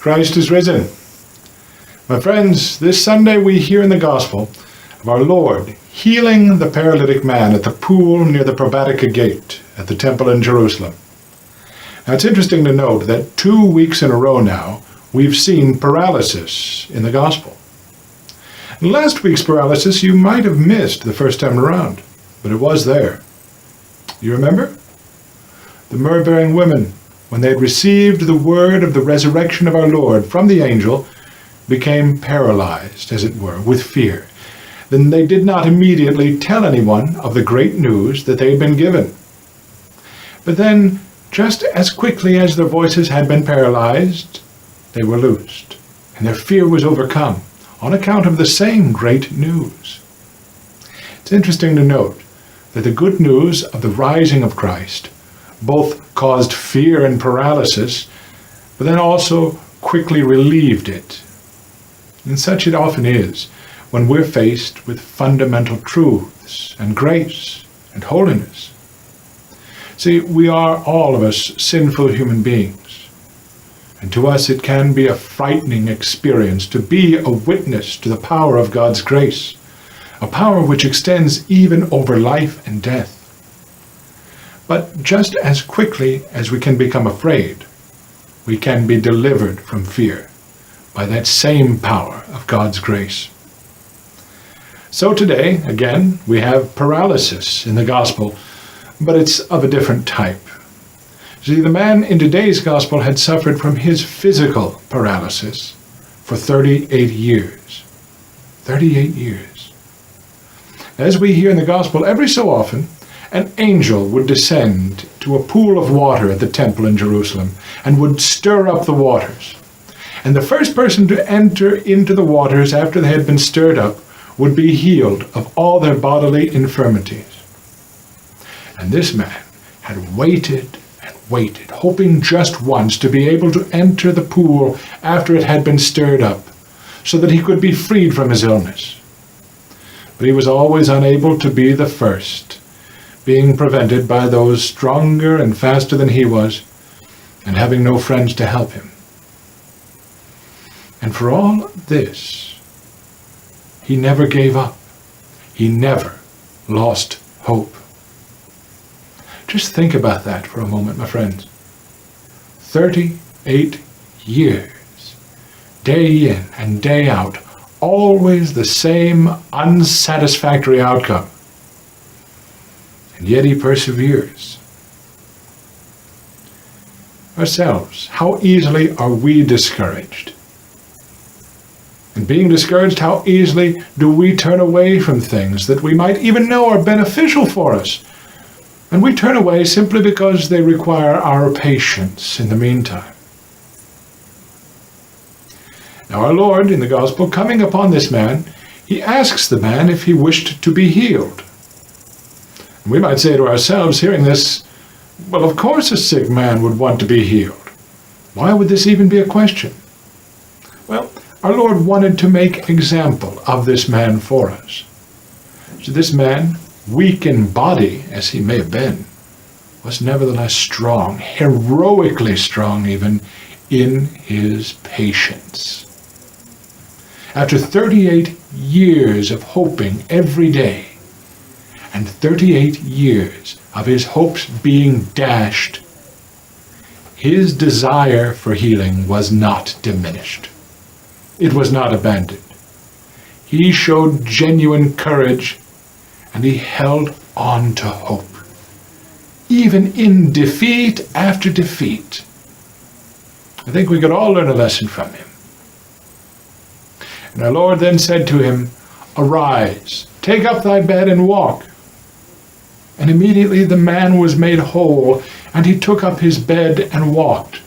Christ is risen. My friends, this Sunday we hear in the Gospel of our Lord healing the paralytic man at the pool near the Vatican gate at the temple in Jerusalem. Now it's interesting to note that 2 weeks in a row now we've seen paralysis in the Gospel. In last week's paralysis you might have missed the first time around, but it was there. You remember? The myrrh-bearing women, when they had received the word of the resurrection of our Lord from the angel, became paralyzed, as it were, with fear. Then they did not immediately tell anyone of the great news that they had been given. But then, just as quickly as their voices had been paralyzed, they were loosed, and their fear was overcome on account of the same great news. It's interesting to note that the good news of the rising of Christ both caused fear and paralysis, but then also quickly relieved it. And such it often is when we're faced with fundamental truths and grace and holiness. See, we are all of us sinful human beings, and to us it can be a frightening experience to be a witness to the power of God's grace, a power which extends even over life and death. But just as quickly as we can become afraid, we can be delivered from fear by that same power of God's grace. So today, again, we have paralysis in the Gospel, but it's of a different type. See, the man in today's Gospel had suffered from his physical paralysis for 38 years. 38 years. As we hear in the Gospel, every so often, an angel would descend to a pool of water at the temple in Jerusalem and would stir up the waters. And the first person to enter into the waters after they had been stirred up would be healed of all their bodily infirmities. And this man had waited and waited, hoping just once to be able to enter the pool after it had been stirred up, so that he could be freed from his illness. But he was always unable to be the first, being prevented by those stronger and faster than he was, and having no friends to help him. And for all this, he never gave up. He never lost hope. Just think about that for a moment, my friends. 38 years, day in and day out, always the same unsatisfactory outcome. And yet he perseveres. Ourselves, how easily are we discouraged? And being discouraged, how easily do we turn away from things that we might even know are beneficial for us? And we turn away simply because they require our patience in the meantime. Now our Lord, in the Gospel, coming upon this man, he asks the man if he wished to be healed. And we might say to ourselves, hearing this, well, of course a sick man would want to be healed. Why would this even be a question? Well, our Lord wanted to make example of this man for us. So this man, weak in body as he may have been, was nevertheless strong, heroically strong even, in his patience. After 38 years of hoping every day, and 38 years of his hopes being dashed, his desire for healing was not diminished. It was not abandoned. He showed genuine courage, and he held on to hope, even in defeat after defeat. I think we could all learn a lesson from him. And our Lord then said to him, "Arise, take up thy bed and walk." And immediately the man was made whole, and he took up his bed and walked.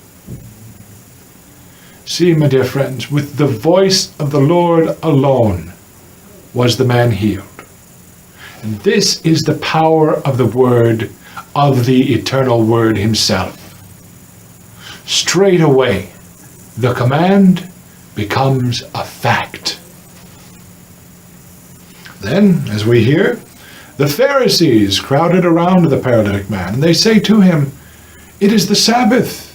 See, my dear friends, with the voice of the Lord alone was the man healed. And this is the power of the Word, of the eternal Word himself. Straight away, the command becomes a fact. Then, as we hear, the Pharisees crowded around the paralytic man, and they say to him, "It is the Sabbath.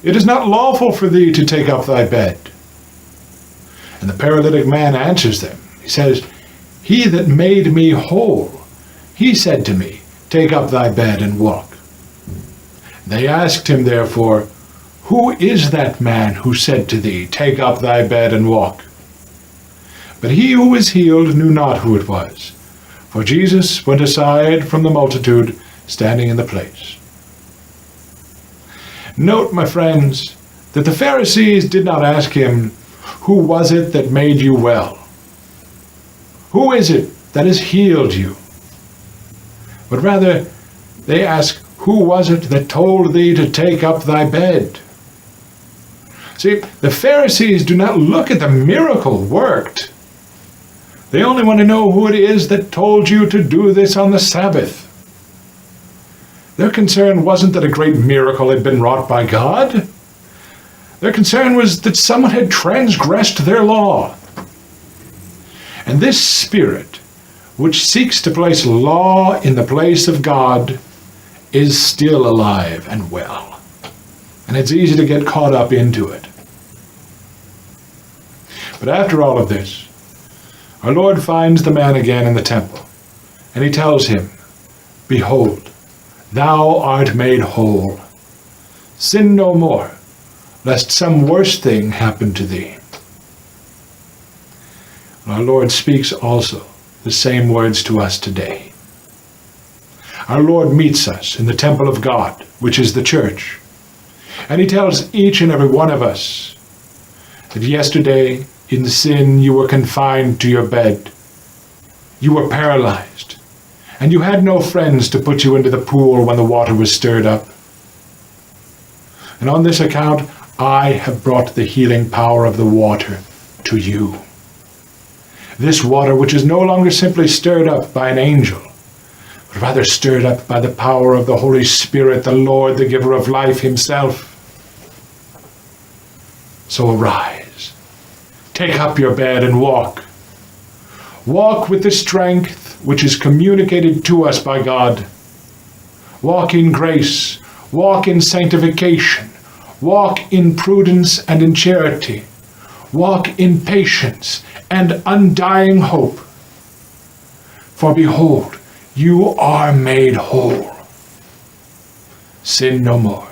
It is not lawful for thee to take up thy bed. And the paralytic man answers them. He says, He that made me whole, he said to me, Take up thy bed and walk. They asked him therefore, Who is that man who said to thee, Take up thy bed and walk? But he who was healed knew not who it was, for Jesus went aside from the multitude, standing in the place. Note, my friends, that the Pharisees did not ask him, Who was it that made you well? Who is it that has healed you? But rather, they ask, Who was it that told thee to take up thy bed? See, the Pharisees do not look at the miracle worked. They only want to know who it is that told you to do this on the Sabbath. Their concern wasn't that a great miracle had been wrought by God. Their concern was that someone had transgressed their law. And this spirit, which seeks to place law in the place of God, is still alive and well. And it's easy to get caught up into it. But after all of this, our Lord finds the man again in the temple, and he tells him, Behold, thou art made whole. Sin no more, lest some worse thing happen to thee. Our Lord speaks also the same words to us today. Our Lord meets us in the temple of God, which is the church, and he tells each and every one of us that yesterday in sin you were confined to your bed, you were paralyzed, and you had no friends to put you into the pool when the water was stirred up. And on this account I have brought the healing power of the water to you. This water which is no longer simply stirred up by an angel, but rather stirred up by the power of the Holy Spirit, the Lord, the giver of life himself. So arise, take up your bed and walk. Walk with the strength which is communicated to us by God. Walk in grace, walk in sanctification, walk in prudence and in charity, walk in patience and undying hope. For behold, you are made whole. Sin no more.